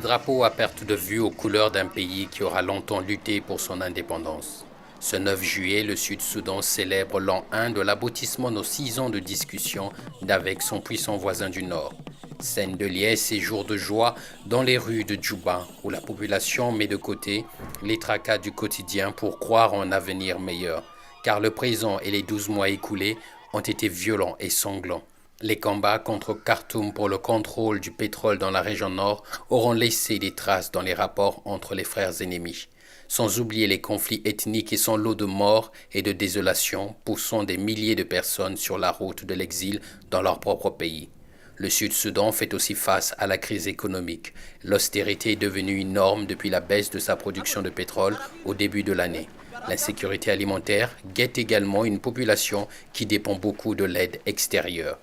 drapeaux à perte de vue aux couleurs d'un pays qui aura longtemps lutté pour son indépendance. Ce 9 juillet, le Sud-Soudan célèbre l'an 1 de l'aboutissement de 6 ans de discussion avec son puissant voisin du Nord. Scène de liesse et jours de joie dans les rues de Djouba, où la population met de côté les tracas du quotidien pour croire en un avenir meilleur, car le présent et les 12 mois écoulés ont été violents et sanglants. Les combats contre Khartoum pour le contrôle du pétrole dans la région nord auront laissé des traces dans les rapports entre les frères ennemis, sans oublier les conflits ethniques et son lot de morts et de désolation, poussant des milliers de personnes sur la route de l'exil dans leur propre pays. Le Sud-Soudan fait aussi face à la crise économique. L'austérité est devenue une norme depuis la baisse de sa production de pétrole au début de l'année. L'insécurité alimentaire guette également une population qui dépend beaucoup de l'aide extérieure.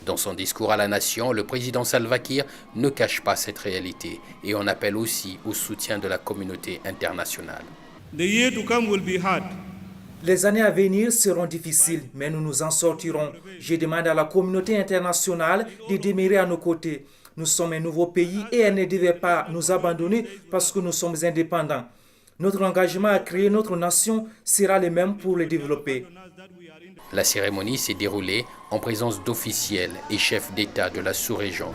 Dans son discours à la nation, le président Salva Kiir ne cache pas cette réalité et on appelle aussi au soutien de la communauté internationale. Les années à venir seront difficiles, mais nous nous en sortirons. Je demande à la communauté internationale de demeurer à nos côtés. Nous sommes un nouveau pays et elle ne devait pas nous abandonner parce que nous sommes indépendants. Notre engagement à créer notre nation sera le même pour le développer. La cérémonie s'est déroulée en présence d'officiels et chefs d'État de la sous-région.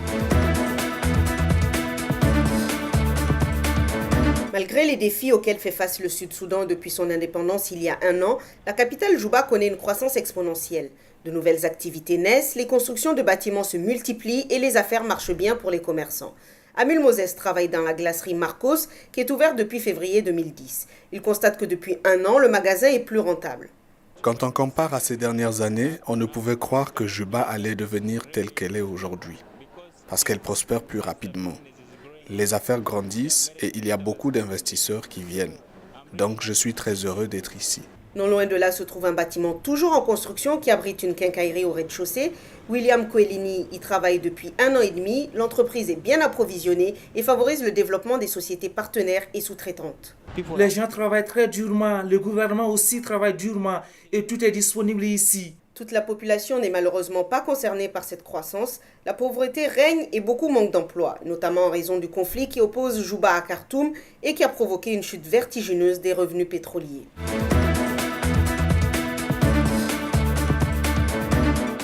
Malgré les défis auxquels fait face le Sud-Soudan depuis son indépendance il y a un an, la capitale Djouba connaît une croissance exponentielle. De nouvelles activités naissent, les constructions de bâtiments se multiplient et les affaires marchent bien pour les commerçants. Amul Moses travaille dans la glacerie Marcos, qui est ouverte depuis février 2010. Il constate que depuis un an, le magasin est plus rentable. Quand on compare à ces dernières années, on ne pouvait croire que Djouba allait devenir telle qu'elle est aujourd'hui, parce qu'elle prospère plus rapidement. Les affaires grandissent et il y a beaucoup d'investisseurs qui viennent. Donc je suis très heureux d'être ici. Non loin de là se trouve un bâtiment toujours en construction qui abrite une quincaillerie au rez-de-chaussée. William Koelini y travaille depuis 1 an et demi. L'entreprise est bien approvisionnée et favorise le développement des sociétés partenaires et sous-traitantes. Les gens travaillent très durement, le gouvernement aussi travaille durement et tout est disponible ici. Toute la population n'est malheureusement pas concernée par cette croissance. La pauvreté règne et beaucoup manquent d'emplois, notamment en raison du conflit qui oppose Djouba à Khartoum et qui a provoqué une chute vertigineuse des revenus pétroliers.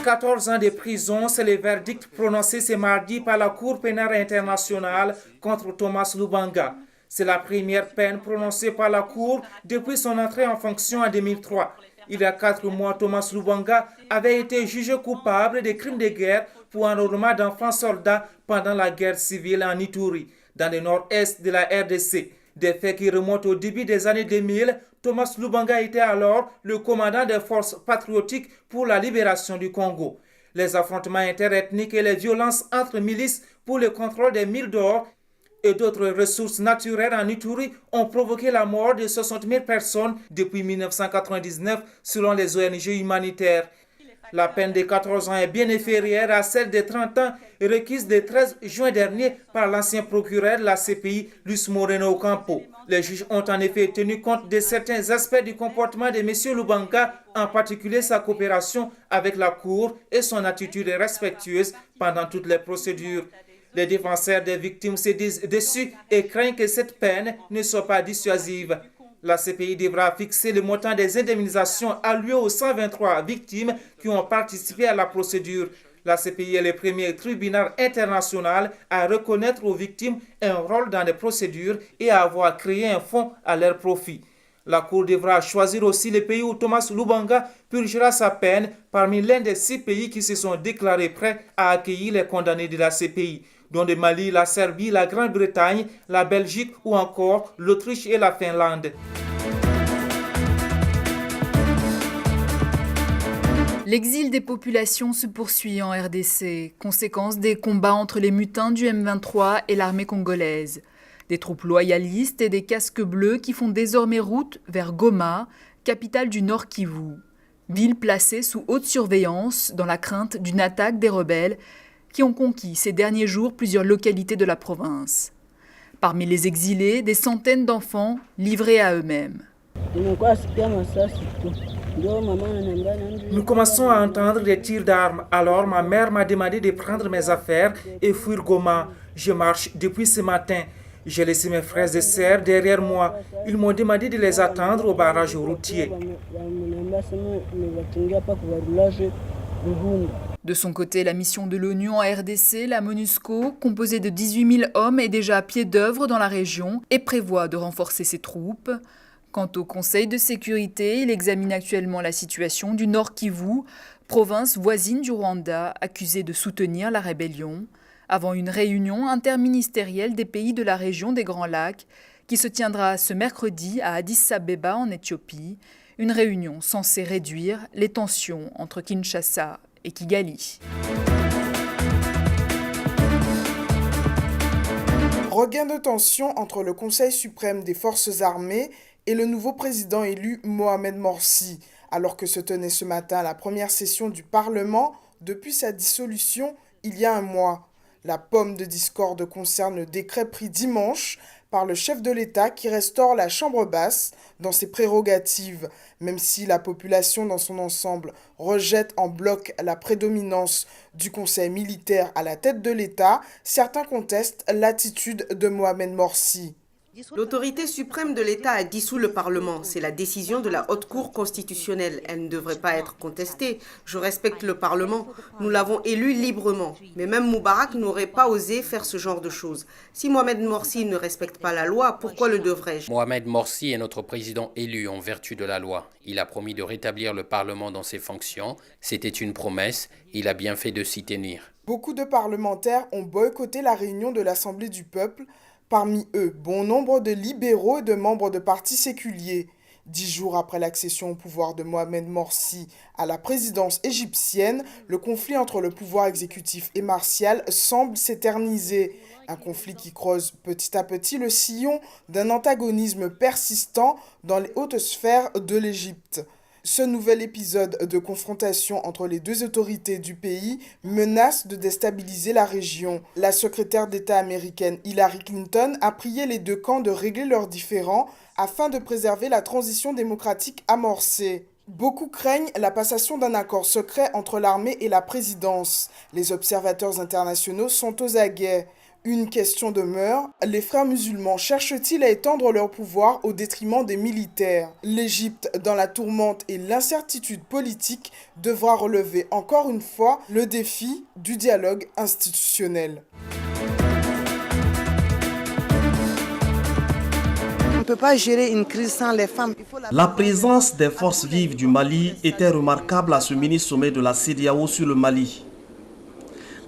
14 ans de prison, c'est le verdict prononcé ce mardi par la Cour pénale internationale contre Thomas Lubanga. C'est la première peine prononcée par la Cour depuis son entrée en fonction en 2003. Il y a 4 mois, Thomas Lubanga avait été jugé coupable de crimes de guerre pour enrôlement d'enfants soldats pendant la guerre civile en Ituri, dans le nord-est de la RDC. Des faits qui remontent au début des années 2000, Thomas Lubanga était alors le commandant des forces patriotiques pour la libération du Congo. Les affrontements interethniques et les violences entre milices pour le contrôle des mines d'or et d'autres ressources naturelles en Ituri ont provoqué la mort de 60 000 personnes depuis 1999 selon les ONG humanitaires. La peine de 14 ans est bien inférieure à celle de 30 ans requise le 13 juin dernier par l'ancien procureur de la CPI, Luis Moreno Ocampo. Les juges ont en effet tenu compte de certains aspects du comportement de M. Lubanga, en particulier sa coopération avec la Cour et son attitude respectueuse pendant toutes les procédures. Les défenseurs des victimes se disent déçus et craignent que cette peine ne soit pas dissuasive. La CPI devra fixer le montant des indemnisations allouées aux 123 victimes qui ont participé à la procédure. La CPI est le premier tribunal international à reconnaître aux victimes un rôle dans les procédures et à avoir créé un fonds à leur profit. La Cour devra choisir aussi le pays où Thomas Lubanga purgera sa peine parmi l'un des 6 pays qui se sont déclarés prêts à accueillir les condamnés de la CPI, dont le Mali, la Serbie, la Grande-Bretagne, la Belgique ou encore l'Autriche et la Finlande. L'exil des populations se poursuit en RDC, conséquence des combats entre les mutins du M23 et l'armée congolaise. Des troupes loyalistes et des casques bleus qui font désormais route vers Goma, capitale du Nord Kivu. Ville placée sous haute surveillance dans la crainte d'une attaque des rebelles qui ont conquis ces derniers jours plusieurs localités de la province. Parmi les exilés, des centaines d'enfants livrés à eux-mêmes. Nous commençons à entendre des tirs d'armes. Alors ma mère m'a demandé de prendre mes affaires et fuir Goma. Je marche depuis ce matin. J'ai laissé mes frères et sœurs derrière moi. Ils m'ont demandé de les attendre au barrage routier. De son côté, la mission de l'ONU en RDC, la MONUSCO, composée de 18 000 hommes, est déjà à pied d'œuvre dans la région et prévoit de renforcer ses troupes. Quant au Conseil de sécurité, il examine actuellement la situation du Nord Kivu, province voisine du Rwanda, accusée de soutenir la rébellion, avant une réunion interministérielle des pays de la région des Grands Lacs qui se tiendra ce mercredi à Addis Abeba en Éthiopie, une réunion censée réduire les tensions entre Kinshasa et Kigali. Regain de tension entre le Conseil suprême des forces armées et le nouveau président élu Mohamed Morsi, alors que se tenait ce matin la première session du Parlement depuis sa dissolution il y a un mois. La pomme de discorde concerne le décret pris dimanche par le chef de l'État qui restaure la Chambre basse dans ses prérogatives, même si la population dans son ensemble rejette en bloc la prédominance du Conseil militaire à la tête de l'État, certains contestent l'attitude de Mohamed Morsi. L'autorité suprême de l'État a dissous le Parlement. C'est la décision de la Haute Cour constitutionnelle. Elle ne devrait pas être contestée. Je respecte le Parlement. Nous l'avons élu librement. Mais même Moubarak n'aurait pas osé faire ce genre de choses. Si Mohamed Morsi ne respecte pas la loi, pourquoi le devrais-je ? Mohamed Morsi est notre président élu en vertu de la loi. Il a promis de rétablir le Parlement dans ses fonctions. C'était une promesse. Il a bien fait de s'y tenir. Beaucoup de parlementaires ont boycotté la réunion de l'Assemblée du peuple. Parmi eux, bon nombre de libéraux et de membres de partis séculiers. 10 jours après l'accession au pouvoir de Mohamed Morsi à la présidence égyptienne, le conflit entre le pouvoir exécutif et martial semble s'éterniser. Un conflit qui creuse petit à petit le sillon d'un antagonisme persistant dans les hautes sphères de l'Égypte. Ce nouvel épisode de confrontation entre les deux autorités du pays menace de déstabiliser la région. La secrétaire d'État américaine Hillary Clinton a prié les deux camps de régler leurs différends afin de préserver la transition démocratique amorcée. Beaucoup craignent la passation d'un accord secret entre l'armée et la présidence. Les observateurs internationaux sont aux aguets. Une question demeure, les frères musulmans cherchent-ils à étendre leur pouvoir au détriment des militaires ? L'Égypte, dans la tourmente et l'incertitude politique, devra relever encore une fois le défi du dialogue institutionnel. On ne peut pas gérer une crise sans les femmes. La présence des forces vives du Mali était remarquable à ce mini-sommet de la CEDEAO sur le Mali.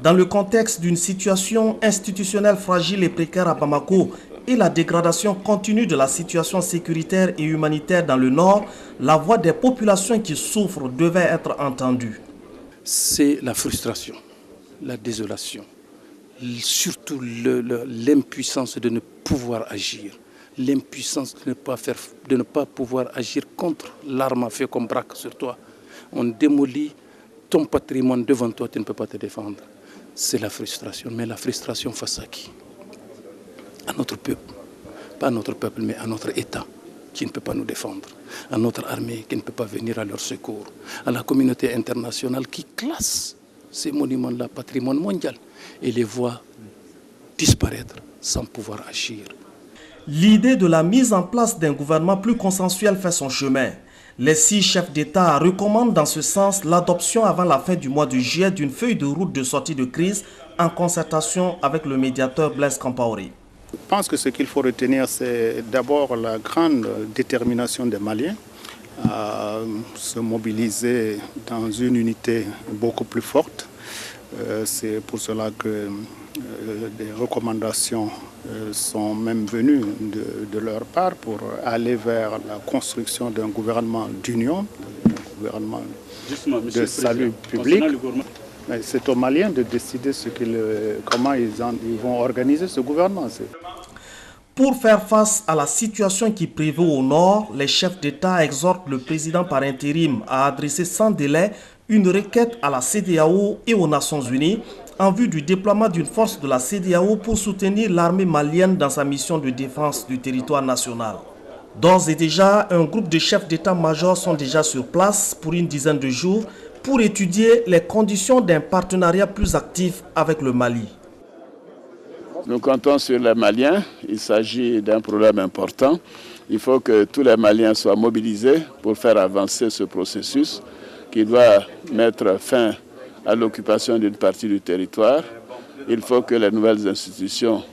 Dans le contexte d'une situation institutionnelle fragile et précaire à Bamako et la dégradation continue de la situation sécuritaire et humanitaire dans le Nord, la voix des populations qui souffrent devait être entendue. C'est la frustration, la désolation, surtout l'impuissance de ne pouvoir agir, l'impuissance de ne pas pouvoir agir contre l'arme à feu qu'on braque sur toi. On démolit ton patrimoine devant toi, tu ne peux pas te défendre. C'est la frustration. Mais la frustration face à qui ? À notre peuple. Pas à notre peuple, mais à notre État qui ne peut pas nous défendre. À notre armée qui ne peut pas venir à leur secours. À la communauté internationale qui classe ces monuments-là, patrimoine mondial, et les voit disparaître sans pouvoir agir. L'idée de la mise en place d'un gouvernement plus consensuel fait son chemin. Les 6 chefs d'État recommandent dans ce sens l'adoption avant la fin du mois de juillet d'une feuille de route de sortie de crise en concertation avec le médiateur Blaise Compaoré. Je pense que ce qu'il faut retenir, c'est d'abord la grande détermination des Maliens à se mobiliser dans une unité beaucoup plus forte. C'est pour cela que des recommandations sont même venues de leur part pour aller vers la construction d'un gouvernement d'union, un gouvernement de salut public. C'est aux Maliens de décider comment ils vont organiser ce gouvernement. Pour faire face à la situation qui prévaut au nord, les chefs d'État exhortent le président par intérim à adresser sans délai une requête à la CEDEAO et aux Nations Unies en vue du déploiement d'une force de la CEDEAO pour soutenir l'armée malienne dans sa mission de défense du territoire national. D'ores et déjà, un groupe de chefs d'état-major sont déjà sur place pour une dizaine de jours pour étudier les conditions d'un partenariat plus actif avec le Mali. Nous comptons sur les Maliens. Il s'agit d'un problème important. Il faut que tous les Maliens soient mobilisés pour faire avancer ce processus qui doit mettre fin à l'occupation d'une partie du territoire. Il faut que les nouvelles institutions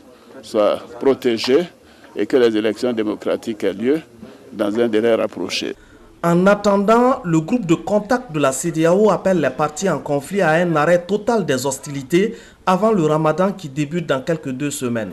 soient protégées et que les élections démocratiques aient lieu dans un délai rapproché. En attendant, le groupe de contact de la CEDEAO appelle les parties en conflit à un arrêt total des hostilités avant le Ramadan qui débute dans quelques 2 semaines.